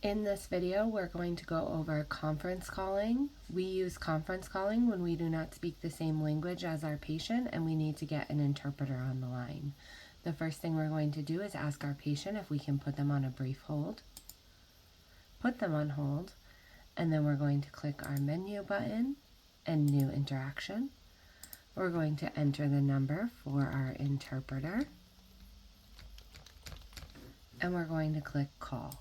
In this video, we're going to go over conference calling. We use conference calling when we do not speak the same language as our patient and we need to get an interpreter on the line. The first thing we're going to do is ask our patient if we can put them on a brief hold. Put them on hold, and then we're going to click our menu button and new interaction. We're going to enter the number for our interpreter, and we're going to click call.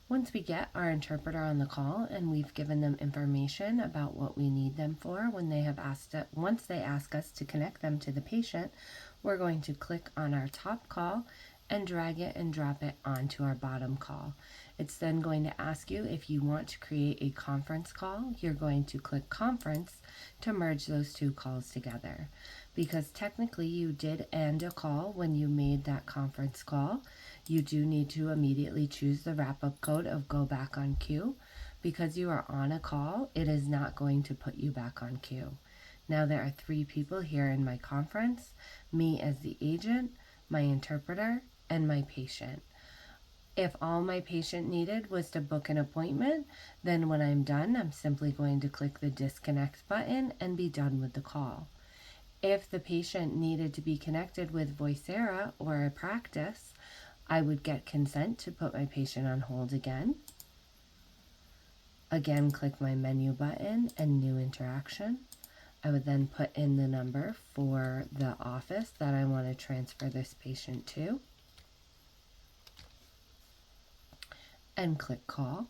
Once we get our interpreter on the call and we've given them information about what we need them for, once they ask us to connect them to the patient, we're going to click on our top call and drag it and drop it onto our bottom call. It's then going to ask you if you want to create a conference call. You're going to click conference to merge those two calls together. Because technically you did end a call when you made that conference call, you do need to immediately choose the wrap-up code of go back on queue. Because you are on a call, it is not going to put you back on queue. Now there are 3 people here in my conference, me as the agent, my interpreter, and my patient. If all my patient needed was to book an appointment, then when I'm done, I'm simply going to click the disconnect button and be done with the call. If the patient needed to be connected with Voicera or a practice, I would get consent to put my patient on hold again. Again, click my menu button and new interaction. I would then put in the number for the office that I want to transfer this patient to and click call.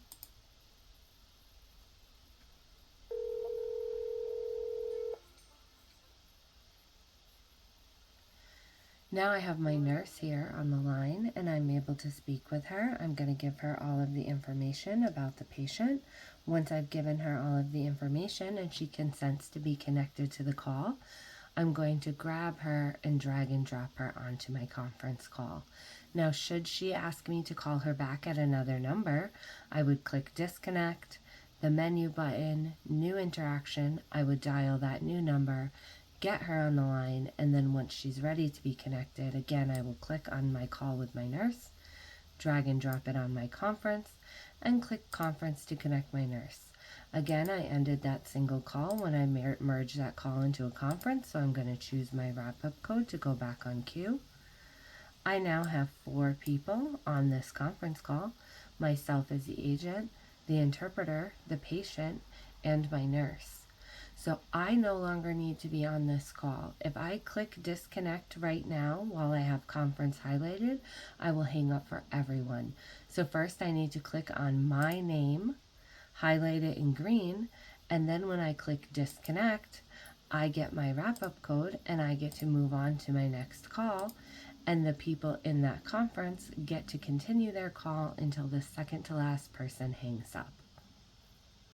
Now I have my nurse here on the line and I'm able to speak with her. I'm going to give her all of the information about the patient. Once I've given her all of the information and she consents to be connected to the call, I'm going to grab her and drag and drop her onto my conference call. Now, should she ask me to call her back at another number, I would click disconnect, the menu button, new interaction. I would dial that new number, get her on the line, and then once she's ready to be connected, again, I will click on my call with my nurse, drag and drop it on my conference, and click conference to connect my nurse. Again, I ended that single call when I merged that call into a conference, so I'm going to choose my wrap-up code to go back on queue. I now have 4 people on this conference call, myself as the agent, the interpreter, the patient, and my nurse. So I no longer need to be on this call. If I click disconnect right now while I have conference highlighted, I will hang up for everyone. So first I need to click on my name, highlight it in green, and then when I click disconnect, I get my wrap-up code and I get to move on to my next call, and the people in that conference get to continue their call until the second to last person hangs up.